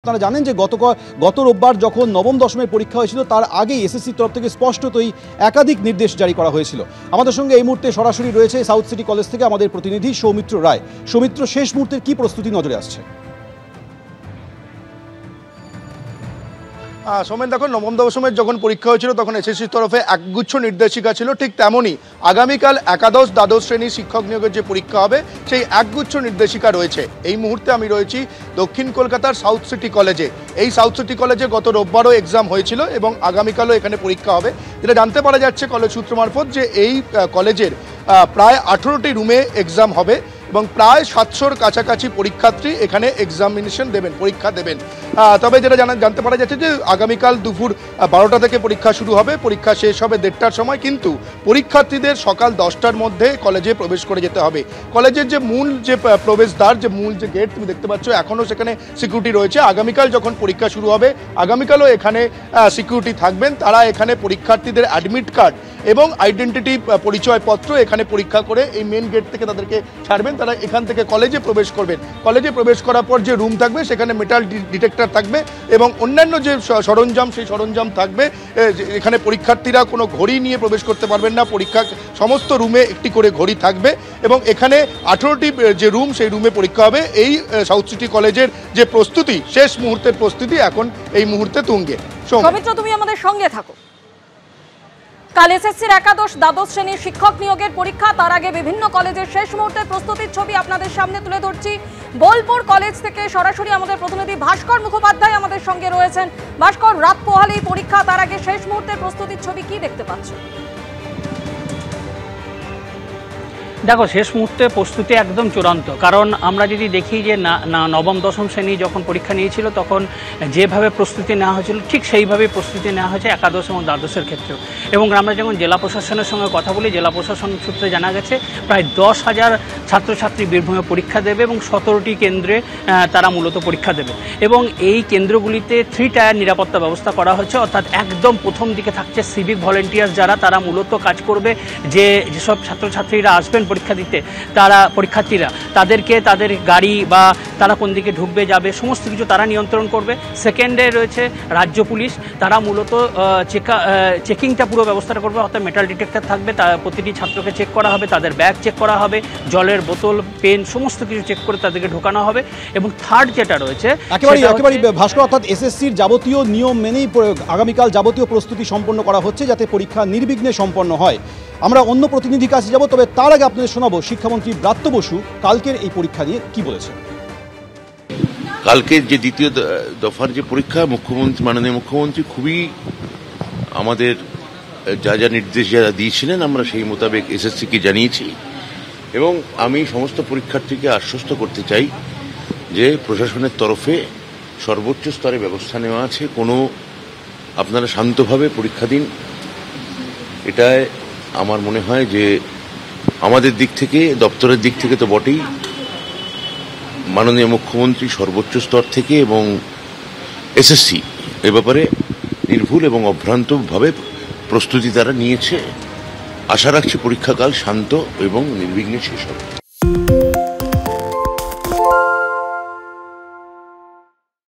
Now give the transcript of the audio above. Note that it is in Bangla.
আপনারা জানেন যে গত রোববার যখন নবম দশমের পরীক্ষা হয়েছিল তার আগেই এসএসসির তরফ থেকে স্পষ্টতই একাধিক নির্দেশ জারি করা হয়েছিল। আমাদের সঙ্গে এই মুহূর্তে সরাসরি রয়েছে সাউথ সিটি কলেজ থেকে আমাদের প্রতিনিধি সৌমিত্র রায়। সৌমিত্র, শেষ মুহূর্তের কি প্রস্তুতি নজরে আসছে? সোমেন, দেখো, নবম দশমের যখন পরীক্ষা হয়েছিল তখন এসএসসির তরফে একগুচ্ছ নির্দেশিকা ছিল। ঠিক তেমনই আগামীকাল একাদশ দ্বাদশ শ্রেণীর শিক্ষক নিয়োগের যে পরীক্ষা হবে সেই একগুচ্ছ নির্দেশিকা রয়েছে। এই মুহূর্তে আমি রয়েছি দক্ষিণ কলকাতার সাউথ সিটি কলেজে। এই সাউথ সিটি কলেজে গত রোববারও এক্সাম হয়েছিল এবং আগামীকালও এখানে পরীক্ষা হবে। যেটা জানতে পারা যাচ্ছে কলেজ সূত্র মারফত যে এই কলেজের প্রায় 18টি রুমে এক্সাম হবে এবং প্রায় 700-র কাছাকাছি পরীক্ষার্থী এখানে এক্সামিনেশন দেবেন, পরীক্ষা দেবেন। তবে যেটা জানতে পারা যাচ্ছে যে আগামীকাল দুপুর 12টা থেকে পরীক্ষা শুরু হবে, পরীক্ষা শেষ হবে 1:30টার সময়। কিন্তু পরীক্ষার্থীদের সকাল 10টার মধ্যে কলেজে প্রবেশ করে যেতে হবে। কলেজের যে মূল যে প্রবেশদ্বার, যে মূল যে গেট তুমি দেখতে পাচ্ছ, এখনও সেখানে সিকিউরিটি রয়েছে। আগামীকাল যখন পরীক্ষা শুরু হবে আগামীকালও এখানে সিকিউরিটি থাকবেন। তারা এখানে পরীক্ষার্থীদের অ্যাডমিট কার্ড এবং আইডেন্টিটি পরিচয়পত্র এখানে পরীক্ষা করে এই মেন গেট থেকে তাদেরকে ছাড়বেন। তারা এখান থেকে কলেজে প্রবেশ করবেন। কলেজে প্রবেশ করার পর যে রুম থাকবে সেখানে মেটাল ডিটেক্টর থাকবে এবং অন্যান্য যে সরঞ্জাম সেই সরঞ্জাম থাকবে। এখানে পরীক্ষার্থীরা কোনো ঘড়ি নিয়ে প্রবেশ করতে পারবেন না। পরীক্ষা সমস্ত রুমে একটি করে ঘড়ি থাকবে এবং এখানে 18টি যে রুম সেই রুমে পরীক্ষা হবে। এই সাউথ সিটি কলেজের যে প্রস্তুতি, শেষ মুহূর্তের প্রস্তুতি এখন এই মুহূর্তে তুঙ্গে। সৌমিত্র, তুমি আমাদের সঙ্গে থাকো। কাল এসএসসির একাদশ দ্বাদশ শ্রেণীর শিক্ষক নিয়োগের পরীক্ষা, তার আগে বিভিন্ন কলেজের শেষ মুহূর্তের প্রস্তুতির ছবি আপনাদের সামনে তুলে ধরছি। বোলপুর কলেজ থেকে সরাসরি আমাদের প্রতিনিধি ভাস্কর মুখোপাধ্যায় আমাদের সঙ্গে রয়েছেন। ভাস্কর, রাত পোহালেই পরীক্ষা, তার আগে শেষ মুহূর্তের প্রস্তুতির ছবি কি দেখতে পাচ্ছ? দেখো, শেষ মুহূর্তে প্রস্তুতি একদম চূড়ান্ত। কারণ আমরা যদি দেখি যে নবম দশম শ্রেণী যখন পরীক্ষা নিয়েছিল তখন যেভাবে প্রস্তুতি নেওয়া হয়েছিল ঠিক সেইভাবেই প্রস্তুতি নেওয়া হয়েছে একাদশ এবং দ্বাদশের ক্ষেত্রেও। এবং আমরা যখন জেলা প্রশাসনের সঙ্গে কথা বলি, জেলা প্রশাসন সূত্রে জানা গেছে প্রায় 10,000 ছাত্রছাত্রী বীরভূমে পরীক্ষা দেবে এবং 17টি কেন্দ্রে তারা মূলত পরীক্ষা দেবে। এবং এই কেন্দ্রগুলিতে 3 টায়ার নিরাপত্তা ব্যবস্থা করা হয়েছে। অর্থাৎ একদম প্রথম দিকে থাকছে সিভিক ভলেন্টিয়ার, যারা তারা মূলত কাজ করবে যেসব ছাত্রছাত্রীরা আসবেন পরীক্ষা দিতে, পরীক্ষার্থীরা তাদেরকে তাদের গাড়ি বা তারা কোন দিকে ঢুকবে যাবে সমস্ত কিছু তারা নিয়ন্ত্রণ করবে। সেকেন্ডে রয়েছে রাজ্য পুলিশ, তারা মূলত চেকিংটা পুরো ব্যবস্থাটা করবে। অর্থাৎ মেটাল ডিটেক্টর থাকবে, প্রতিটি ছাত্রকে চেক করা হবে, তাদের ব্যাগ চেক করা হবে, জলের বোতল, পেন সমস্ত কিছু চেক করে তাদেরকে ঢোকানো হবে। এবং থার্ড যেটা রয়েছে একেবারে ভাস্কর, অর্থাৎ এসএসসির যাবতীয় নিয়ম মেনেই আগামীকাল যাবতীয় প্রস্তুতি সম্পন্ন করা হচ্ছে যাতে পরীক্ষা নির্বিঘ্নে সম্পন্ন হয়। আমরা অন্য প্রতিনিধির কাছে যাব, তবে তার আগে আপনাদের শোনাবো শিক্ষামন্ত্রী ব্রাত্য বসু কালকের এই পরীক্ষা নিয়ে কি বলেছেন। কালকের যে দ্বিতীয় দফার যে পরীক্ষা, মাননীয় মুখ্যমন্ত্রী খুবই আমাদের যা নির্দেশ যারা দিয়েছিলেন আমরা সেই মোতাবেক এসএসসিকে জানিয়েছি। এবং আমি সমস্ত পরীক্ষার্থীকে আশ্বস্ত করতে চাই যে প্রশাসনের তরফে সর্বোচ্চ স্তরে ব্যবস্থা নেওয়া আছে। আপনারা শান্তভাবে পরীক্ষা দিন। এটায় আমার মনে হয় যে আমাদের দিক থেকে, দপ্তরের দিক থেকে তো বটেই, মাননীয় মুখ্যমন্ত্রী সর্বোচ্চ স্তর থেকে এবং এসএসসি এ ব্যাপারে নির্ভুল এবং অভ্রান্তভাবে প্রস্তুতি তারা নিয়েছে। আশা রাখছি পরীক্ষাকাল শান্ত এবং নির্বিঘ্নে শেষ হবে।